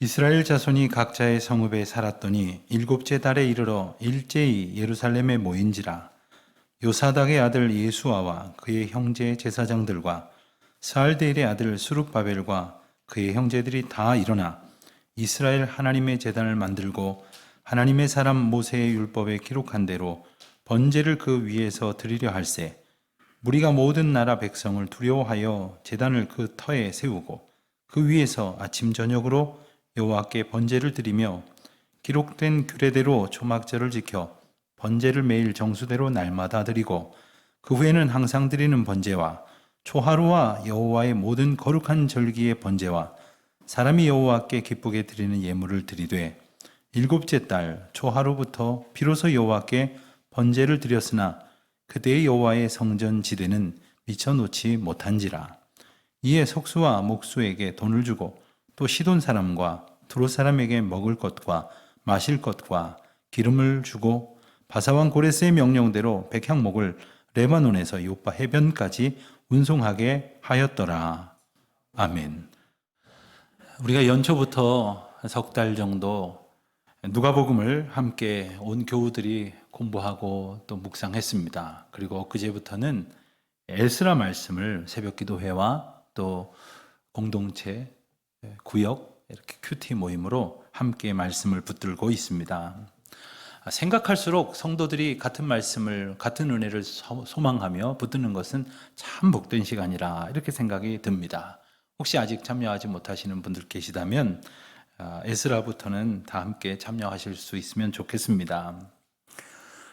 이스라엘 자손이 각자의 성읍에 살았더니 일곱째 달에 이르러 일제히 예루살렘에 모인지라. 요사닥의 아들 예수아와 그의 형제 제사장들과 스알데일의 아들 수룹바벨과 그의 형제들이 다 일어나 이스라엘 하나님의 제단을 만들고 하나님의 사람 모세의 율법에 기록한 대로 번제를 그 위에서 드리려 할세. 무리가 모든 나라 백성을 두려워하여 제단을 그 터에 세우고 그 위에서 아침 저녁으로 여호와께 번제를 드리며 기록된 규례대로 초막절을 지켜 번제를 매일 정수대로 날마다 드리고 그 후에는 항상 드리는 번제와 초하루와 여호와의 모든 거룩한 절기의 번제와 사람이 여호와께 기쁘게 드리는 예물을 드리되 일곱째 달 초하루부터 비로소 여호와께 번제를 드렸으나 그때의 여호와의 성전 지대는 미쳐놓지 못한지라. 이에 속수와 목수에게 돈을 주고 또 시돈 사람과 두로 사람에게 먹을 것과 마실 것과 기름을 주고 바사왕 고레스의 명령대로 백향목을 레바논에서 요파 해변까지 운송하게 하였더라. 아멘. 우리가 연초부터 석 달 정도 누가복음을 함께 온 교우들이 공부하고 또 묵상했습니다. 그리고 엊그제부터는 에스라 말씀을 새벽 기도회와 또 공동체, 구역, 이렇게 큐티 모임으로 함께 말씀을 붙들고 있습니다. 생각할수록 성도들이 같은 말씀을, 같은 은혜를 소망하며 붙드는 것은 참 복된 시간이라 이렇게 생각이 듭니다. 혹시 아직 참여하지 못하시는 분들 계시다면 에스라부터는 다 함께 참여하실 수 있으면 좋겠습니다.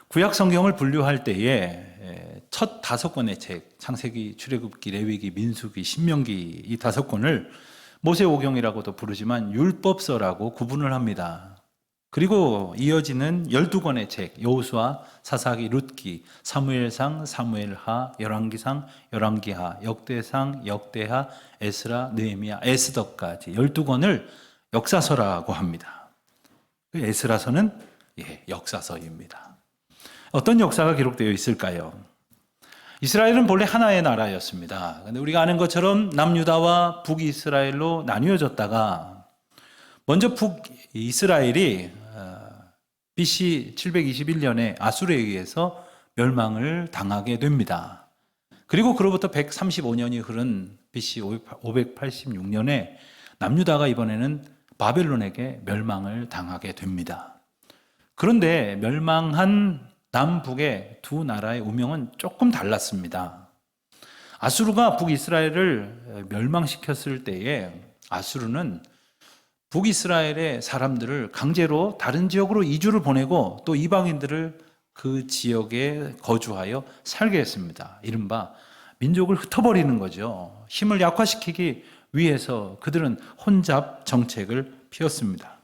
구약 성경을 분류할 때에 첫 5권의 책, 창세기, 출애굽기, 레위기, 민수기, 신명기 이 5권을 모세오경이라고도 부르지만 율법서라고 구분을 합니다. 그리고 이어지는 12권의 책, 여호수아, 사사기, 룻기, 사무엘상, 사무엘하, 열왕기상, 열왕기하, 역대상, 역대하, 에스라, 느헤미야, 에스더까지 12권을 역사서라고 합니다. 에스라서는 역사서입니다. 어떤 역사가 기록되어 있을까요? 이스라엘은 본래 하나의 나라였습니다. 그런데 우리가 아는 것처럼 남유다와 북이스라엘로 나뉘어졌다가 먼저 북이스라엘이 BC 721년에 아수르에 의해서 멸망을 당하게 됩니다. 그리고 그로부터 135년이 흐른 BC 586년에 남유다가 이번에는 바벨론에게 멸망을 당하게 됩니다. 그런데 멸망한 남북의 두 나라의 운명은 조금 달랐습니다. 아수르가 북이스라엘을 멸망시켰을 때에 아수르는 북이스라엘의 사람들을 강제로 다른 지역으로 이주를 보내고 또 이방인들을 그 지역에 거주하여 살게 했습니다. 이른바 민족을 흩어버리는 거죠. 힘을 약화시키기 위해서 그들은 혼잡 정책을 피웠습니다.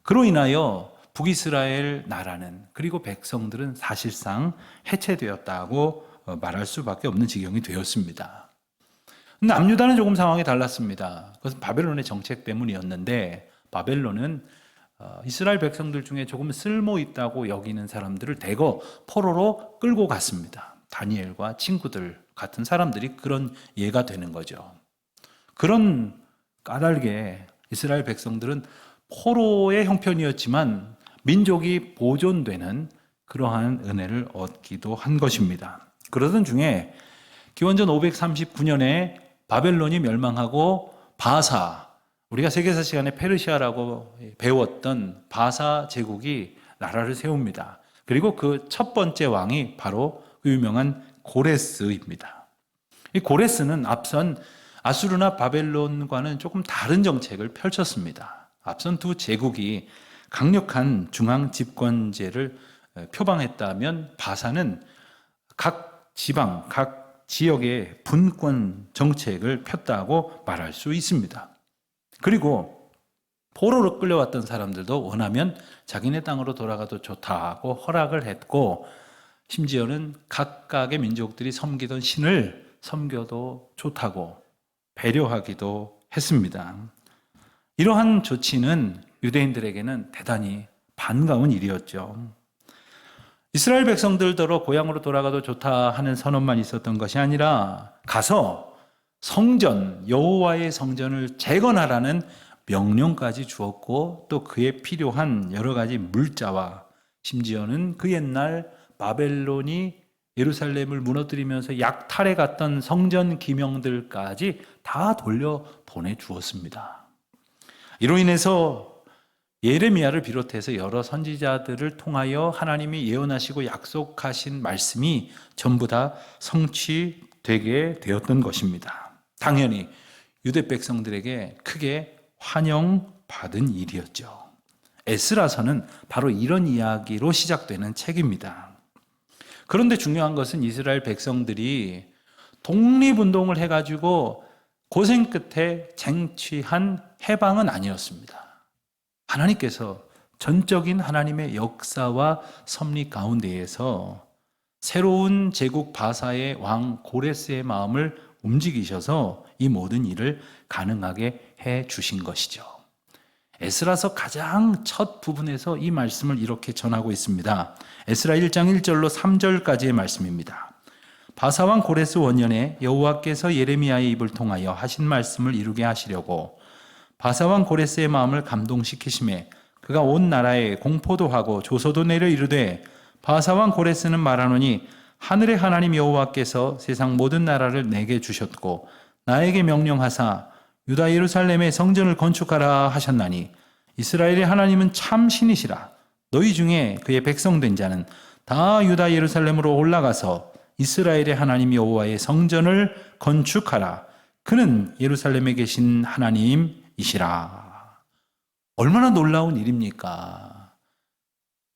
그로 인하여 북이스라엘 나라는 그리고 백성들은 사실상 해체되었다고 말할 수밖에 없는 지경이 되었습니다. 남유다는 조금 상황이 달랐습니다. 그것은 바벨론의 정책 때문이었는데 바벨론은 이스라엘 백성들 중에 조금 쓸모 있다고 여기는 사람들을 대거 포로로 끌고 갔습니다. 다니엘과 친구들 같은 사람들이 그런 예가 되는 거죠. 그런 까닭에 이스라엘 백성들은 포로의 형편이었지만 민족이 보존되는 그러한 은혜를 얻기도 한 것입니다. 그러던 중에 기원전 539년에 바벨론이 멸망하고 바사, 우리가 세계사 시간에 페르시아라고 배웠던 바사 제국이 나라를 세웁니다. 그리고 그 첫 번째 왕이 바로 그 유명한 고레스입니다. 이 고레스는 앞선 아수르나 바벨론과는 조금 다른 정책을 펼쳤습니다. 앞선 두 제국이 강력한 중앙 집권제를 표방했다면 바사는 각 지방, 각 지역의 분권 정책을 폈다고 말할 수 있습니다. 그리고 포로로 끌려왔던 사람들도 원하면 자기네 땅으로 돌아가도 좋다고 허락을 했고 심지어는 각각의 민족들이 섬기던 신을 섬겨도 좋다고 배려하기도 했습니다. 이러한 조치는 유대인들에게는 대단히 반가운 일이었죠. 이스라엘 백성들더러 고향으로 돌아가도 좋다 하는 선언만 있었던 것이 아니라 가서 성전, 여호와의 성전을 재건하라는 명령까지 주었고 또 그에 필요한 여러 가지 물자와 심지어는 그 옛날 바벨론이 예루살렘을 무너뜨리면서 약탈해 갔던 성전 기명들까지 다 돌려 보내주었습니다. 이로 인해서 예레미야를 비롯해서 여러 선지자들을 통하여 하나님이 예언하시고 약속하신 말씀이 전부 다 성취되게 되었던 것입니다. 당연히 유대 백성들에게 크게 환영받은 일이었죠. 에스라서는 바로 이런 이야기로 시작되는 책입니다. 그런데 중요한 것은 이스라엘 백성들이 독립운동을 해가지고 고생 끝에 쟁취한 해방은 아니었습니다. 하나님께서 전적인 하나님의 역사와 섭리 가운데에서 새로운 제국 바사의 왕 고레스의 마음을 움직이셔서 이 모든 일을 가능하게 해 주신 것이죠. 에스라서 가장 첫 부분에서 이 말씀을 이렇게 전하고 있습니다. 에스라 1장 1절로 3절까지의 말씀입니다. 바사왕 고레스 원년에 여호와께서 예레미야의 입을 통하여 하신 말씀을 이루게 하시려고 바사왕 고레스의 마음을 감동시키심에 그가 온 나라에 공포도 하고 조서도 내려 이르되 바사왕 고레스는 말하노니 하늘의 하나님 여호와께서 세상 모든 나라를 내게 주셨고 나에게 명령하사 유다 예루살렘에 성전을 건축하라 하셨나니 이스라엘의 하나님은 참 신이시라. 너희 중에 그의 백성된 자는 다 유다 예루살렘으로 올라가서 이스라엘의 하나님 여호와의 성전을 건축하라. 그는 예루살렘에 계신 하나님이시라. 얼마나 놀라운 일입니까?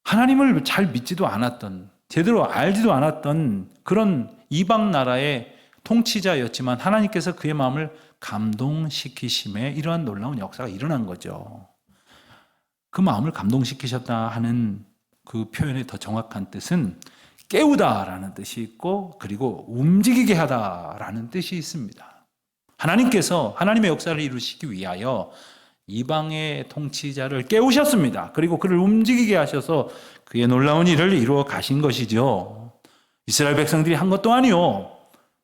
하나님을 잘 믿지도 않았던, 제대로 알지도 않았던 그런 이방 나라의 통치자였지만 하나님께서 그의 마음을 감동시키심에 이러한 놀라운 역사가 일어난 거죠. 그 마음을 감동시키셨다 하는 그 표현의 더 정확한 뜻은 깨우다라는 뜻이 있고 그리고 움직이게 하다라는 뜻이 있습니다. 하나님께서 하나님의 역사를 이루시기 위하여 이방의 통치자를 깨우셨습니다. 그리고 그를 움직이게 하셔서 그의 놀라운 일을 이루어 가신 것이죠. 이스라엘 백성들이 한 것도 아니요,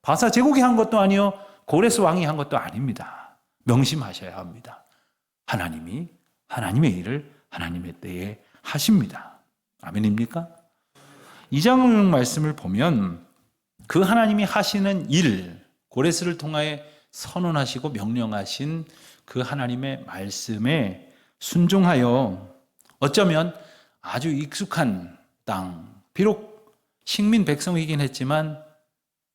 바사 제국이 한 것도 아니요, 고레스 왕이 한 것도 아닙니다. 명심하셔야 합니다. 하나님이 하나님의 일을 하나님의 때에 하십니다. 아멘입니까? 2장 말씀을 보면 그 하나님이 하시는 일, 고레스를 통하여 선언하시고 명령하신 그 하나님의 말씀에 순종하여 어쩌면 아주 익숙한 땅, 비록 식민 백성이긴 했지만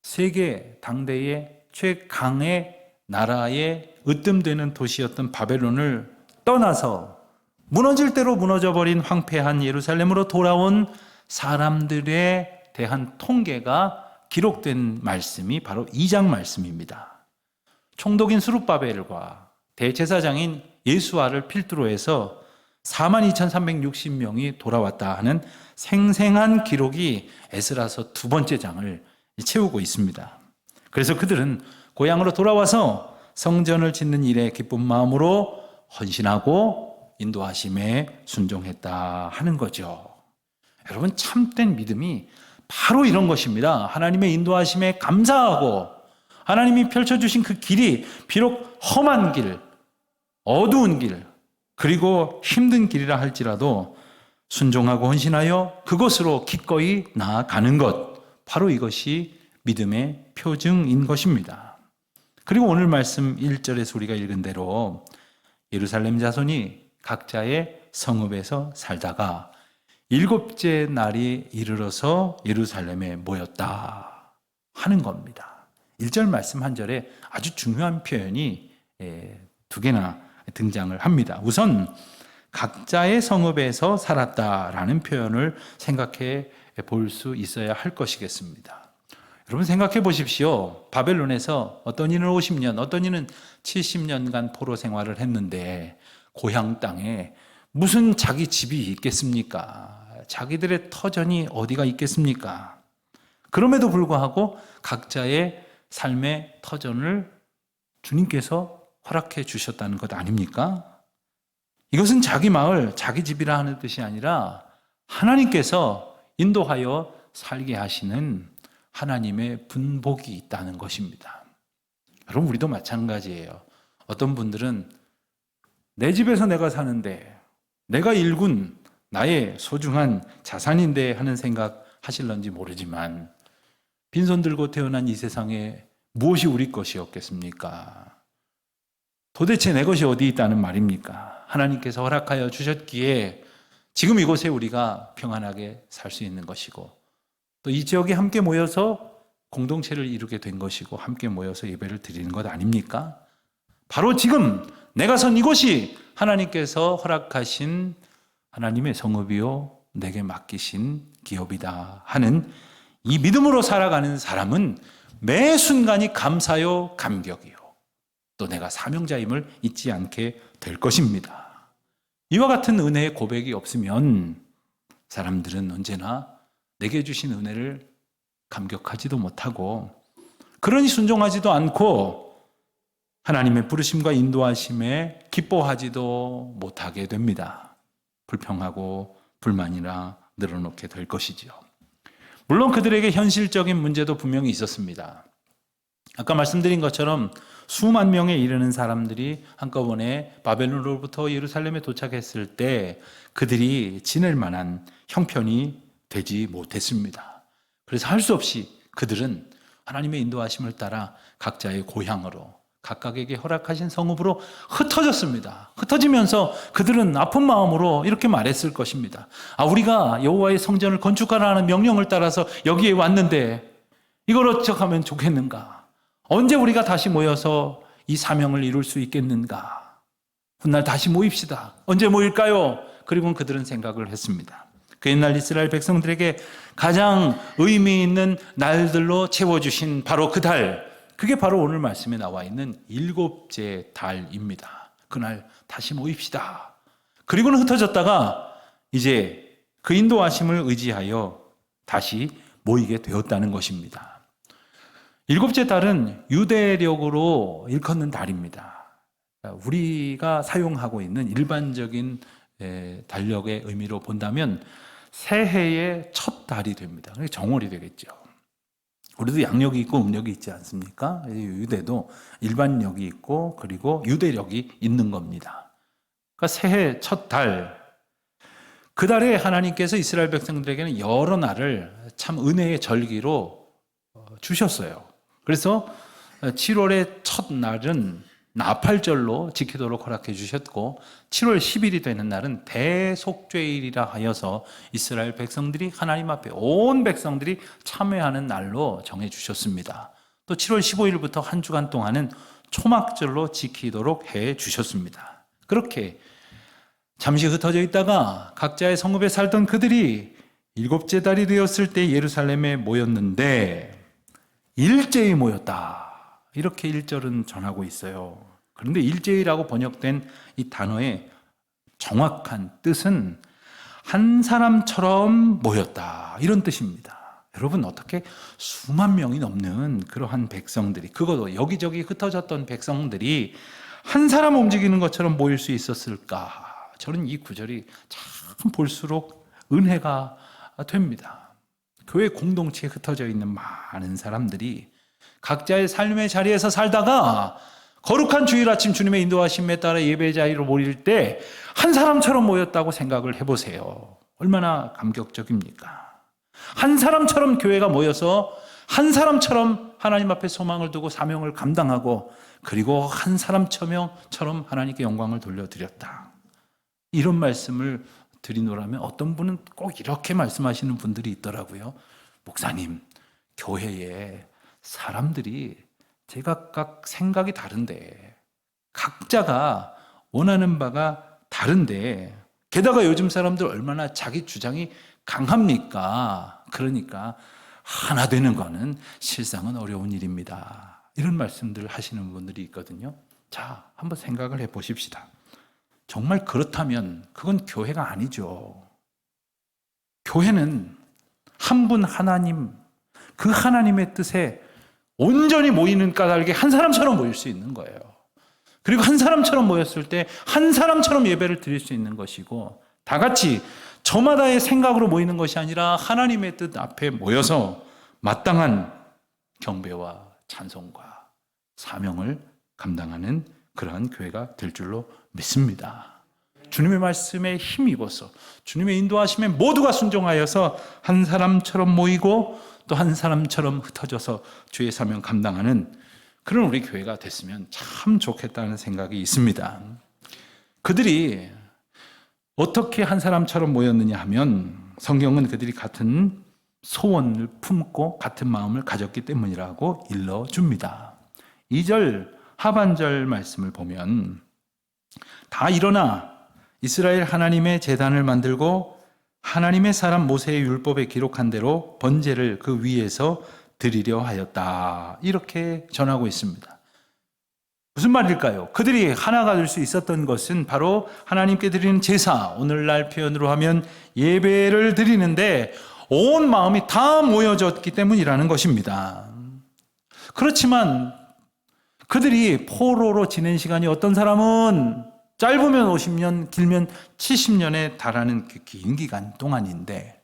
세계 당대의 최강의 나라의 으뜸되는 도시였던 바벨론을 떠나서 무너질 대로 무너져버린 황폐한 예루살렘으로 돌아온 사람들에 대한 통계가 기록된 말씀이 바로 2장 말씀입니다. 총독인 스룹바벨과 대제사장인 예수아를 필두로 해서 42,360명이 돌아왔다 하는 생생한 기록이 에스라서 두 번째 장을 채우고 있습니다. 그래서 그들은 고향으로 돌아와서 성전을 짓는 일에 기쁜 마음으로 헌신하고 인도하심에 순종했다 하는 거죠. 여러분, 참된 믿음이 바로 이런 것입니다. 하나님의 인도하심에 감사하고 하나님이 펼쳐주신 그 길이 비록 험한 길, 어두운 길, 그리고 힘든 길이라 할지라도 순종하고 헌신하여 그것으로 기꺼이 나아가는 것, 바로 이것이 믿음의 표징인 것입니다. 그리고 오늘 말씀 1절에서 우리가 읽은 대로 예루살렘 자손이 각자의 성읍에서 살다가 7째 날이 이르러서 예루살렘에 모였다 하는 겁니다. 1절 말씀 한 절에 아주 중요한 표현이 두 개나 등장을 합니다. 우선 각자의 성읍에서 살았다라는 표현을 생각해 볼 수 있어야 할 것이겠습니다. 여러분 생각해 보십시오. 바벨론에서 어떤 이는 50년, 어떤 이는 70년간 포로 생활을 했는데 고향 땅에 무슨 자기 집이 있겠습니까? 자기들의 터전이 어디가 있겠습니까? 그럼에도 불구하고 각자의 삶의 터전을 주님께서 허락해 주셨다는 것 아닙니까? 이것은 자기 마을, 자기 집이라 하는 뜻이 아니라 하나님께서 인도하여 살게 하시는 하나님의 분복이 있다는 것입니다. 여러분, 우리도 마찬가지예요. 어떤 분들은 내 집에서 내가 사는데, 내가 일군 나의 소중한 자산인데 하는 생각 하실런지 모르지만, 빈손 들고 태어난 이 세상에 무엇이 우리 것이었겠습니까? 도대체 내 것이 어디 있다는 말입니까? 하나님께서 허락하여 주셨기에 지금 이곳에 우리가 평안하게 살 수 있는 것이고, 또 이 지역에 함께 모여서 공동체를 이루게 된 것이고, 함께 모여서 예배를 드리는 것 아닙니까? 바로 지금 내가 선 이곳이 하나님께서 허락하신 하나님의 성읍이요 내게 맡기신 기업이다 하는 이 믿음으로 살아가는 사람은 매 순간이 감사요 감격이요 또 내가 사명자임을 잊지 않게 될 것입니다. 이와 같은 은혜의 고백이 없으면 사람들은 언제나 내게 주신 은혜를 감격하지도 못하고, 그러니 순종하지도 않고 하나님의 부르심과 인도하심에 기뻐하지도 못하게 됩니다. 불평하고 불만이나 늘어놓게 될 것이죠. 물론 그들에게 현실적인 문제도 분명히 있었습니다. 아까 말씀드린 것처럼 수만 명에 이르는 사람들이 한꺼번에 바벨론으로부터 예루살렘에 도착했을 때 그들이 지낼 만한 형편이 되지 못했습니다. 그래서 할 수 없이 그들은 하나님의 인도하심을 따라 각자의 고향으로, 각각에게 허락하신 성읍으로 흩어졌습니다. 흩어지면서 그들은 아픈 마음으로 이렇게 말했을 것입니다. 우리가 여호와의 성전을 건축하라는 명령을 따라서 여기에 왔는데 이걸 어떡하면 좋겠는가? 언제 우리가 다시 모여서 이 사명을 이룰 수 있겠는가? 훗날 다시 모입시다. 언제 모일까요? 그리고 그들은 생각을 했습니다. 그 옛날 이스라엘 백성들에게 가장 의미 있는 날들로 채워주신 바로 그 달, 그게 바로 오늘 말씀에 나와 있는 일곱째 달입니다. 그날 다시 모입시다. 그리고는 흩어졌다가 이제 그 인도하심을 의지하여 다시 모이게 되었다는 것입니다. 일곱째 달은 유대력으로 일컫는 달입니다. 우리가 사용하고 있는 일반적인 달력의 의미로 본다면 새해의 첫 달이 됩니다. 정월이 되겠죠. 우리도 양력이 있고 음력이 있지 않습니까? 유대도 일반력이 있고 그리고 유대력이 있는 겁니다. 그러니까 새해 첫 달, 그 달에 하나님께서 이스라엘 백성들에게는 여러 날을 참 은혜의 절기로 주셨어요. 그래서 7월의 첫 날은 나팔절로 지키도록 허락해 주셨고, 7월 10일이 되는 날은 대속죄일이라 하여서 이스라엘 백성들이 하나님 앞에 온 백성들이 참회하는 날로 정해 주셨습니다. 또 7월 15일부터 한 주간 동안은 초막절로 지키도록 해 주셨습니다. 그렇게 잠시 흩어져 있다가 각자의 성읍에 살던 그들이 일곱째 달이 되었을 때 예루살렘에 모였는데 일제히 모였다. 이렇게 1절은 전하고 있어요. 그런데 일제히라고 번역된 이 단어의 정확한 뜻은 한 사람처럼 모였다, 이런 뜻입니다. 여러분, 어떻게 수만 명이 넘는 그러한 백성들이, 그것도 여기저기 흩어졌던 백성들이 한 사람 움직이는 것처럼 모일 수 있었을까? 저는 이 구절이 참 볼수록 은혜가 됩니다. 교회 공동체에 흩어져 있는 많은 사람들이 각자의 삶의 자리에서 살다가 거룩한 주일 아침 주님의 인도하심에 따라 예배 자리로 모일 때 한 사람처럼 모였다고 생각을 해보세요. 얼마나 감격적입니까? 한 사람처럼 교회가 모여서 한 사람처럼 하나님 앞에 소망을 두고 사명을 감당하고, 그리고 한 사람처럼 하나님께 영광을 돌려드렸다. 이런 말씀을 드리노라면 어떤 분은 꼭 이렇게 말씀하시는 분들이 있더라고요. 목사님, 교회에 사람들이 제각각 생각이 다른데, 각자가 원하는 바가 다른데, 게다가 요즘 사람들 얼마나 자기 주장이 강합니까? 그러니까 하나 되는 거는 실상은 어려운 일입니다. 이런 말씀들을 하시는 분들이 있거든요. 자, 한번 생각을 해보십시다. 정말 그렇다면 그건 교회가 아니죠. 교회는 한 분 하나님, 그 하나님의 뜻에 온전히 모이는 까닭에 한 사람처럼 모일 수 있는 거예요. 그리고 한 사람처럼 모였을 때 한 사람처럼 예배를 드릴 수 있는 것이고, 다 같이 저마다의 생각으로 모이는 것이 아니라 하나님의 뜻 앞에 모여서 마땅한 경배와 찬송과 사명을 감당하는 그러한 교회가 될 줄로 믿습니다. 주님의 말씀에 힘입어서 주님의 인도하심에 모두가 순종하여서 한 사람처럼 모이고 또 한 사람처럼 흩어져서 주의 사명 감당하는 그런 우리 교회가 됐으면 참 좋겠다는 생각이 있습니다. 그들이 어떻게 한 사람처럼 모였느냐 하면 성경은 그들이 같은 소원을 품고 같은 마음을 가졌기 때문이라고 일러줍니다. 2절 하반절 말씀을 보면 다 일어나 이스라엘 하나님의 제단을 만들고 하나님의 사람 모세의 율법에 기록한 대로 번제를 그 위에서 드리려 하였다. 이렇게 전하고 있습니다. 무슨 말일까요? 그들이 하나가 될 수 있었던 것은 바로 하나님께 드리는 제사, 오늘날 표현으로 하면 예배를 드리는데 온 마음이 다 모여졌기 때문이라는 것입니다. 그렇지만 그들이 포로로 지낸 시간이 어떤 사람은 짧으면 50년, 길면 70년에 달하는 그 긴 기간 동안인데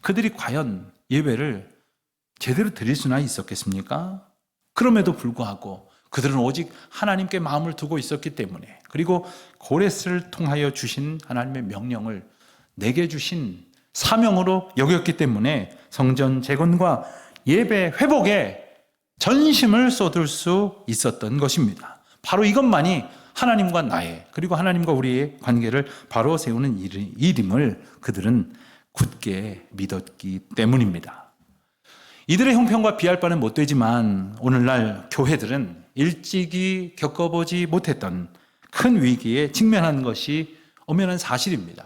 그들이 과연 예배를 제대로 드릴 수나 있었겠습니까? 그럼에도 불구하고 그들은 오직 하나님께 마음을 두고 있었기 때문에, 그리고 고레스를 통하여 주신 하나님의 명령을 내게 주신 사명으로 여겼기 때문에 성전 재건과 예배 회복에 전심을 쏟을 수 있었던 것입니다. 바로 이것만이 하나님과 나의, 그리고 하나님과 우리의 관계를 바로 세우는 일임을 그들은 굳게 믿었기 때문입니다. 이들의 형편과 비할 바는 못 되지만 오늘날 교회들은 일찍이 겪어보지 못했던 큰 위기에 직면한 것이 엄연한 사실입니다.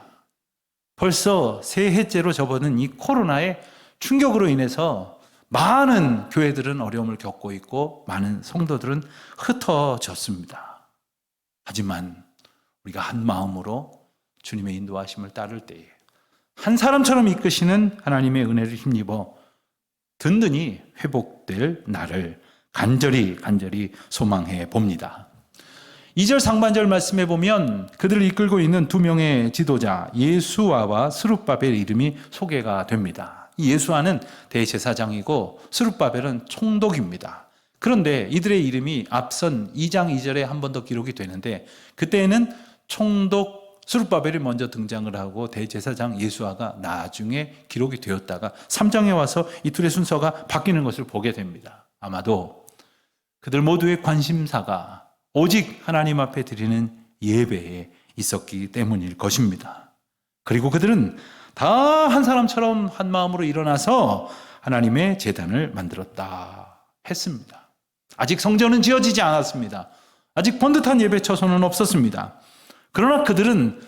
벌써 세 해째로 접어든 이 코로나의 충격으로 인해서 많은 교회들은 어려움을 겪고 있고 많은 성도들은 흩어졌습니다. 하지만 우리가 한 마음으로 주님의 인도하심을 따를 때에 한 사람처럼 이끄시는 하나님의 은혜를 힘입어 든든히 회복될 날을 간절히 소망해 봅니다. 2절 상반절 말씀에 보면 그들을 이끌고 있는 두 명의 지도자 예수아와 스룹바벨 이름이 소개가 됩니다. 이 예수아는 대제사장이고 스룹바벨은 총독입니다. 그런데 이들의 이름이 앞선 2장 2절에 한 번 더 기록이 되는데 그때에는 총독 스룹바벨이 먼저 등장을 하고 대제사장 예수아가 나중에 기록이 되었다가 3장에 와서 이 둘의 순서가 바뀌는 것을 보게 됩니다. 아마도 그들 모두의 관심사가 오직 하나님 앞에 드리는 예배에 있었기 때문일 것입니다. 그리고 그들은 다 한 사람처럼 한 마음으로 일어나서 하나님의 제단을 만들었다 했습니다. 아직 성전은 지어지지 않았습니다. 아직 번듯한 예배 처소는 없었습니다. 그러나 그들은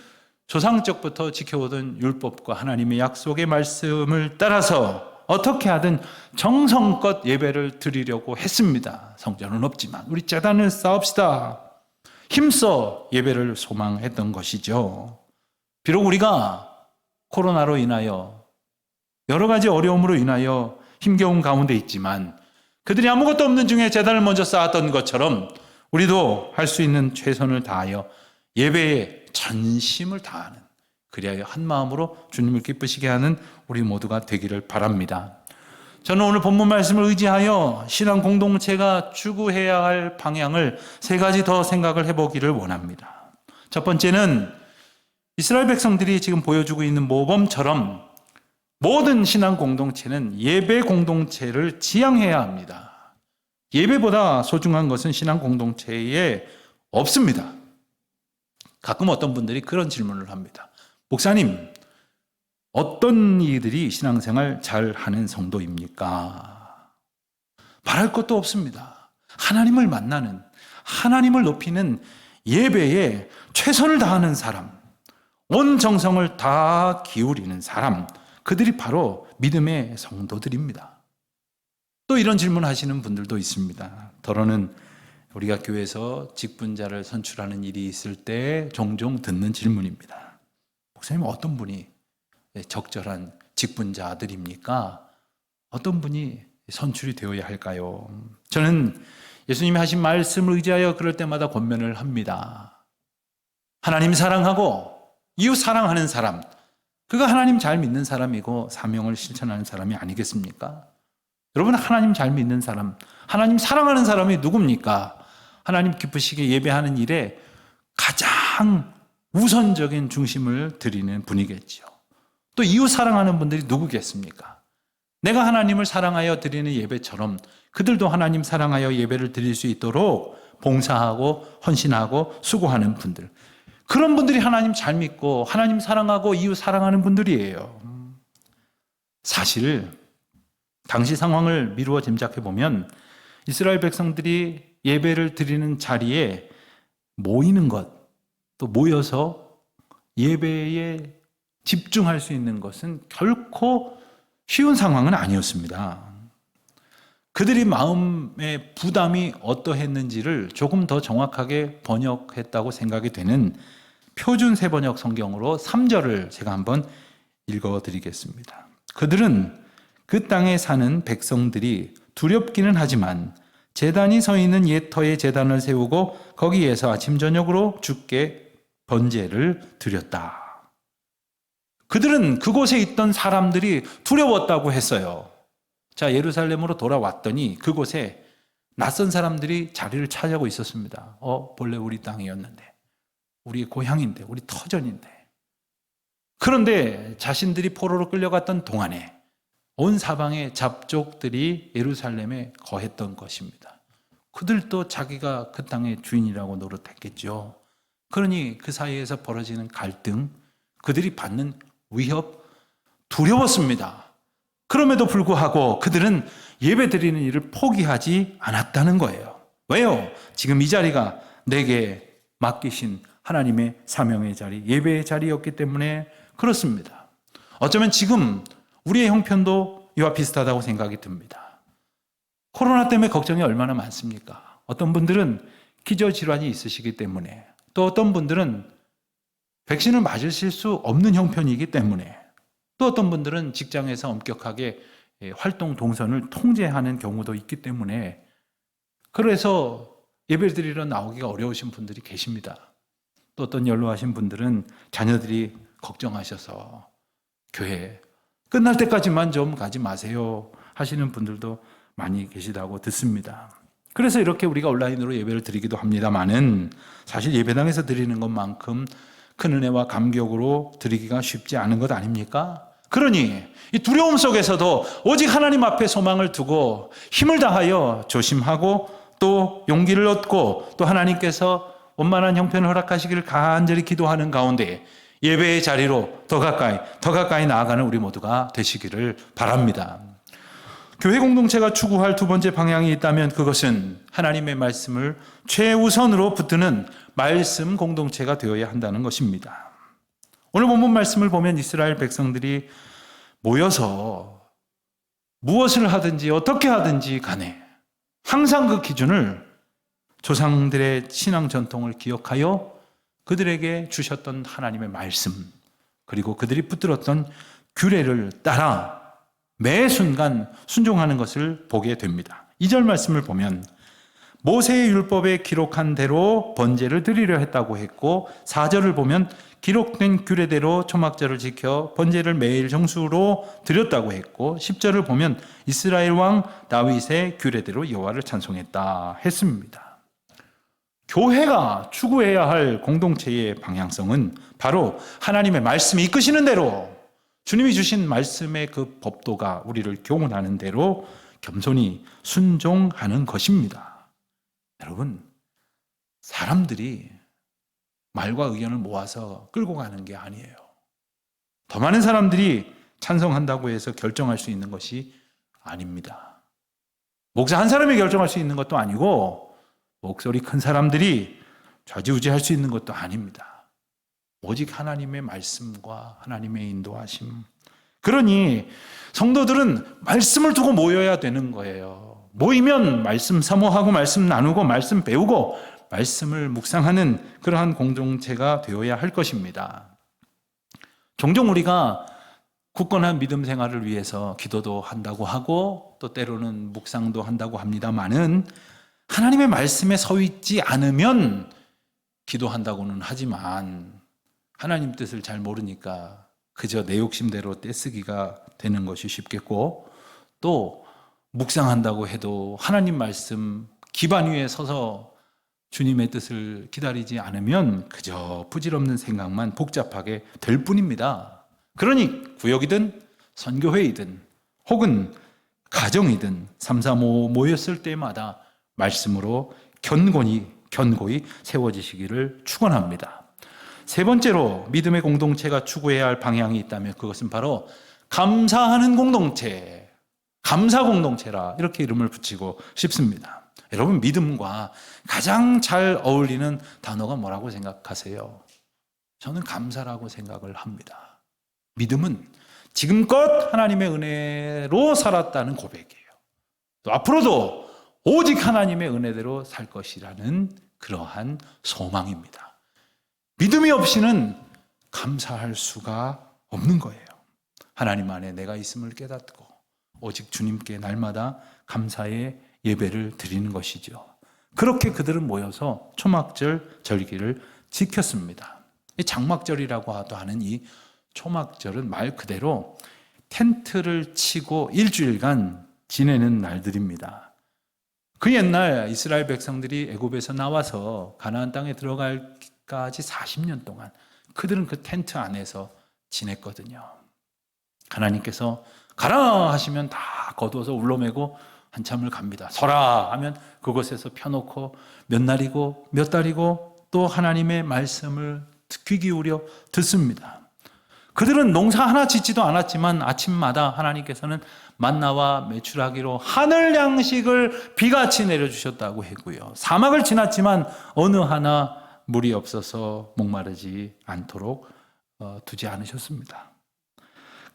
조상적부터 지켜오던 율법과 하나님의 약속의 말씀을 따라서 어떻게 하든 정성껏 예배를 드리려고 했습니다. 성전은 없지만 우리 제단을 쌓읍시다. 힘써 예배를 소망했던 것이죠. 비록 우리가 코로나로 인하여 여러 가지 어려움으로 인하여 힘겨운 가운데 있지만 그들이 아무것도 없는 중에 제단을 먼저 쌓았던 것처럼 우리도 할 수 있는 최선을 다하여 예배에 전심을 다하는, 그리하여 한 마음으로 주님을 기쁘시게 하는 우리 모두가 되기를 바랍니다. 저는 오늘 본문 말씀을 의지하여 신앙 공동체가 추구해야 할 방향을 세 가지 더 생각을 해보기를 원합니다. 첫 번째는 이스라엘 백성들이 지금 보여주고 있는 모범처럼 모든 신앙 공동체는 예배 공동체를 지향해야 합니다. 예배보다 소중한 것은 신앙 공동체에 없습니다. 가끔 어떤 분들이 그런 질문을 합니다. 목사님, 어떤 이들이 신앙생활 잘하는 성도입니까? 말할 것도 없습니다. 하나님을 만나는, 하나님을 높이는 예배에 최선을 다하는 사람, 온 정성을 다 기울이는 사람, 그들이 바로 믿음의 성도들입니다. 또 이런 질문하시는 분들도 있습니다. 더러는 우리가 교회에서 직분자를 선출하는 일이 있을 때 종종 듣는 질문입니다. 목사님, 어떤 분이 적절한 직분자들입니까? 어떤 분이 선출이 되어야 할까요? 저는 예수님이 하신 말씀을 의지하여 그럴 때마다 권면을 합니다. 하나님 사랑하고 이웃 사랑하는 사람, 그가 하나님 잘 믿는 사람이고 사명을 실천하는 사람이 아니겠습니까? 여러분, 하나님 잘 믿는 사람, 하나님 사랑하는 사람이 누굽니까? 하나님 기쁘시게 예배하는 일에 가장 우선적인 중심을 드리는 분이겠죠. 또 이웃 사랑하는 분들이 누구겠습니까? 내가 하나님을 사랑하여 드리는 예배처럼 그들도 하나님 사랑하여 예배를 드릴 수 있도록 봉사하고 헌신하고 수고하는 분들, 그런 분들이 하나님 잘 믿고 하나님 사랑하고 이웃 사랑하는 분들이에요. 사실 당시 상황을 미루어 짐작해 보면 이스라엘 백성들이 예배를 드리는 자리에 모이는 것, 또 모여서 예배에 집중할 수 있는 것은 결코 쉬운 상황은 아니었습니다. 그들이 마음의 부담이 어떠했는지를 조금 더 정확하게 번역했다고 생각이 되는 표준 세번역 성경으로 3절을 제가 한번 읽어드리겠습니다. 그들은 그 땅에 사는 백성들이 두렵기는 하지만 제단이 서 있는 옛 터에 제단을 세우고 거기에서 아침 저녁으로 주께 번제를 드렸다. 그들은 그곳에 있던 사람들이 두려웠다고 했어요. 자, 예루살렘으로 돌아왔더니 그곳에 낯선 사람들이 자리를 차지하고 있었습니다. 본래 우리 땅이었는데, 우리 고향인데, 우리 터전인데. 그런데 자신들이 포로로 끌려갔던 동안에 온 사방의 잡족들이 예루살렘에 거했던 것입니다. 그들도 자기가 그 땅의 주인이라고 노릇했겠죠. 그러니 그 사이에서 벌어지는 갈등, 그들이 받는 위협, 두려웠습니다. 그럼에도 불구하고 그들은 예배 드리는 일을 포기하지 않았다는 거예요. 왜요? 지금 이 자리가 내게 맡기신 하나님의 사명의 자리, 예배의 자리였기 때문에 그렇습니다. 어쩌면 지금 우리의 형편도 이와 비슷하다고 생각이 듭니다. 코로나 때문에 걱정이 얼마나 많습니까? 어떤 분들은 기저질환이 있으시기 때문에, 또 어떤 분들은 백신을 맞으실 수 없는 형편이기 때문에, 또 어떤 분들은 직장에서 엄격하게 활동 동선을 통제하는 경우도 있기 때문에, 그래서 예배 드리러 나오기가 어려우신 분들이 계십니다. 또 어떤 연로하신 분들은 자녀들이 걱정하셔서 교회 끝날 때까지만 좀 가지 마세요 하시는 분들도 많이 계시다고 듣습니다. 그래서 이렇게 우리가 온라인으로 예배를 드리기도 합니다만은 사실 예배당에서 드리는 것만큼 큰 은혜와 감격으로 드리기가 쉽지 않은 것 아닙니까? 그러니 이 두려움 속에서도 오직 하나님 앞에 소망을 두고 힘을 다하여 조심하고 또 용기를 얻고 또 하나님께서 원만한 형편을 허락하시기를 간절히 기도하는 가운데 예배의 자리로 더 가까이 나아가는 우리 모두가 되시기를 바랍니다. 교회 공동체가 추구할 두 번째 방향이 있다면 그것은 하나님의 말씀을 최우선으로 붙드는 말씀 공동체가 되어야 한다는 것입니다. 오늘 본문 말씀을 보면 이스라엘 백성들이 모여서 무엇을 하든지 어떻게 하든지 간에 항상 그 기준을 조상들의 신앙 전통을 기억하여 그들에게 주셨던 하나님의 말씀, 그리고 그들이 붙들었던 규례를 따라 매 순간 순종하는 것을 보게 됩니다. 2절 말씀을 보면 모세의 율법에 기록한 대로 번제를 드리려 했다고 했고, 4절을 보면 기록된 규례대로 초막절을 지켜 번제를 매일 정수로 드렸다고 했고, 10절을 보면 이스라엘 왕 다윗의 규례대로 여호와를 찬송했다 했습니다. 교회가 추구해야 할 공동체의 방향성은 바로 하나님의 말씀이 이끄시는 대로, 주님이 주신 말씀의 그 법도가 우리를 교훈하는 대로 겸손히 순종하는 것입니다. 여러분, 사람들이 말과 의견을 모아서 끌고 가는 게 아니에요. 더 많은 사람들이 찬성한다고 해서 결정할 수 있는 것이 아닙니다. 목사 한 사람이 결정할 수 있는 것도 아니고 목소리 큰 사람들이 좌지우지할 수 있는 것도 아닙니다. 오직 하나님의 말씀과 하나님의 인도하심. 그러니 성도들은 말씀을 두고 모여야 되는 거예요. 모이면 말씀 사모하고 말씀 나누고 말씀 배우고 말씀을 묵상하는 그러한 공동체가 되어야 할 것입니다. 종종 우리가 굳건한 믿음 생활을 위해서 기도도 한다고 하고 또 때로는 묵상도 한다고 합니다만은 하나님의 말씀에 서 있지 않으면 기도한다고는 하지만 하나님 뜻을 잘 모르니까 그저 내 욕심대로 떼쓰기가 되는 것이 쉽겠고, 또 묵상한다고 해도 하나님 말씀 기반 위에 서서 주님의 뜻을 기다리지 않으면 그저 부질없는 생각만 복잡하게 될 뿐입니다. 그러니 구역이든 선교회이든 혹은 가정이든 3, 4, 5 모였을 때마다 말씀으로 견고히 세워지시기를 축원합니다. 세 번째로 믿음의 공동체가 추구해야 할 방향이 있다면 그것은 바로 감사하는 공동체, 감사 공동체라 이렇게 이름을 붙이고 싶습니다. 여러분, 믿음과 가장 잘 어울리는 단어가 뭐라고 생각하세요? 저는 감사라고 생각을 합니다. 믿음은 지금껏 하나님의 은혜로 살았다는 고백이에요. 또 앞으로도 오직 하나님의 은혜대로 살 것이라는 그러한 소망입니다. 믿음이 없이는 감사할 수가 없는 거예요. 하나님 안에 내가 있음을 깨닫고 오직 주님께 날마다 감사의 예배를 드리는 것이죠. 그렇게 그들은 모여서 초막절 절기를 지켰습니다. 장막절이라고 하는 이 초막절은 말 그대로 텐트를 치고 일주일간 지내는 날들입니다. 그 옛날 이스라엘 백성들이 애굽에서 나와서 가나안 땅에 들어갈까지 40년 동안 그들은 그 텐트 안에서 지냈거든요. 하나님께서 가라 하시면 다 거두어서 울러매고 한참을 갑니다. 서라 하면 그곳에서 펴놓고 몇 날이고 몇 달이고 또 하나님의 말씀을 귀 기울여 듣습니다. 그들은 농사 하나 짓지도 않았지만 아침마다 하나님께서는 만나와 메추라기로 하늘 양식을 비같이 내려주셨다고 했고요. 사막을 지났지만 어느 하나 물이 없어서 목마르지 않도록 두지 않으셨습니다.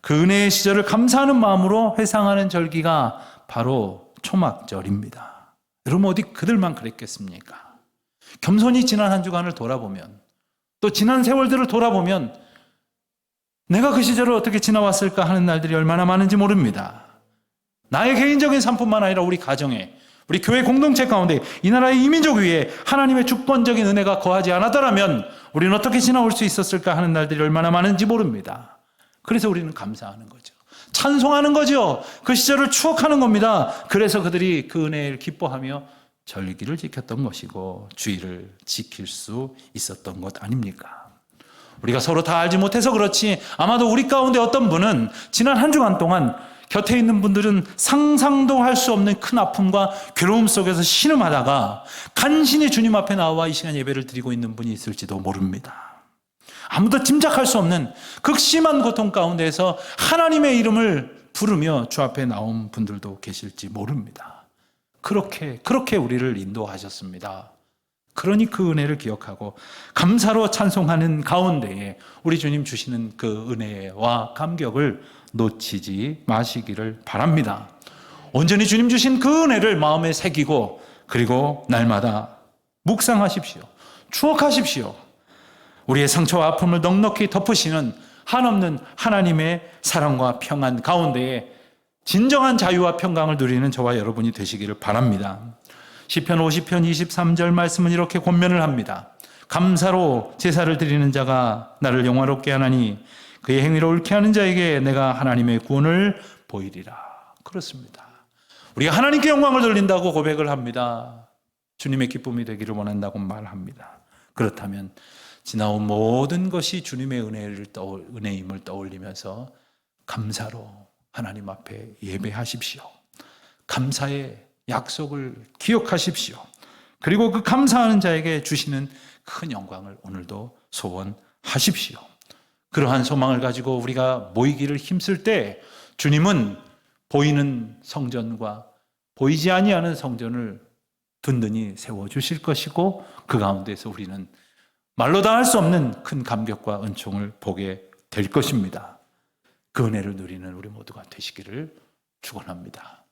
그 은혜의 시절을 감사하는 마음으로 회상하는 절기가 바로 초막절입니다. 여러분, 어디 그들만 그랬겠습니까? 겸손히 지난 한 주간을 돌아보면, 또 지난 세월들을 돌아보면 내가 그 시절을 어떻게 지나왔을까 하는 날들이 얼마나 많은지 모릅니다. 나의 개인적인 삶뿐만 아니라 우리 가정에, 우리 교회 공동체 가운데 이 나라의 이민족 위에 하나님의 주권적인 은혜가 거하지 않았더라면 우리는 어떻게 지나올 수 있었을까 하는 날들이 얼마나 많은지 모릅니다. 그래서 우리는 감사하는 거죠. 찬송하는 거죠. 그 시절을 추억하는 겁니다. 그래서 그들이 그 은혜를 기뻐하며 절기를 지켰던 것이고 주의를 지킬 수 있었던 것 아닙니까? 우리가 서로 다 알지 못해서 그렇지 아마도 우리 가운데 어떤 분은 지난 한 주간 동안 곁에 있는 분들은 상상도 할 수 없는 큰 아픔과 괴로움 속에서 신음하다가 간신히 주님 앞에 나와 이 시간 예배를 드리고 있는 분이 있을지도 모릅니다. 아무도 짐작할 수 없는 극심한 고통 가운데에서 하나님의 이름을 부르며 주 앞에 나온 분들도 계실지 모릅니다. 그렇게 우리를 인도하셨습니다. 그러니 그 은혜를 기억하고 감사로 찬송하는 가운데에 우리 주님 주시는 그 은혜와 감격을 놓치지 마시기를 바랍니다. 온전히 주님 주신 그 은혜를 마음에 새기고 그리고 날마다 묵상하십시오. 추억하십시오. 우리의 상처와 아픔을 넉넉히 덮으시는 한없는 하나님의 사랑과 평안 가운데에 진정한 자유와 평강을 누리는 저와 여러분이 되시기를 바랍니다. 시편 50편 23절 말씀은 이렇게 권면을 합니다. 감사로 제사를 드리는 자가 나를 영화롭게 하나니 그의 행위로 옳게 하는 자에게 내가 하나님의 구원을 보이리라. 그렇습니다. 우리가 하나님께 영광을 돌린다고 고백을 합니다. 주님의 기쁨이 되기를 원한다고 말합니다. 그렇다면 지나온 모든 것이 주님의 은혜임을 떠올리면서 감사로 하나님 앞에 예배하십시오. 감사의 약속을 기억하십시오. 그리고 그 감사하는 자에게 주시는 큰 영광을 오늘도 소원하십시오. 그러한 소망을 가지고 우리가 모이기를 힘쓸 때 주님은 보이는 성전과 보이지 아니하는 성전을 든든히 세워주실 것이고 그 가운데서 우리는 말로 다 할 수 없는 큰 감격과 은총을 보게 될 것입니다. 그 은혜를 누리는 우리 모두가 되시기를 축원합니다.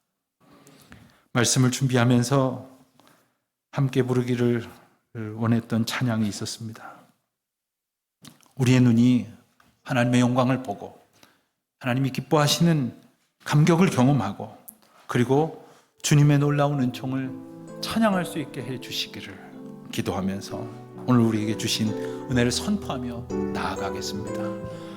말씀을 준비하면서 함께 부르기를 원했던 찬양이 있었습니다. 우리의 눈이 하나님의 영광을 보고 하나님이 기뻐하시는 감격을 경험하고 그리고 주님의 놀라운 은총을 찬양할 수 있게 해 주시기를 기도하면서 오늘 우리에게 주신 은혜를 선포하며 나아가겠습니다.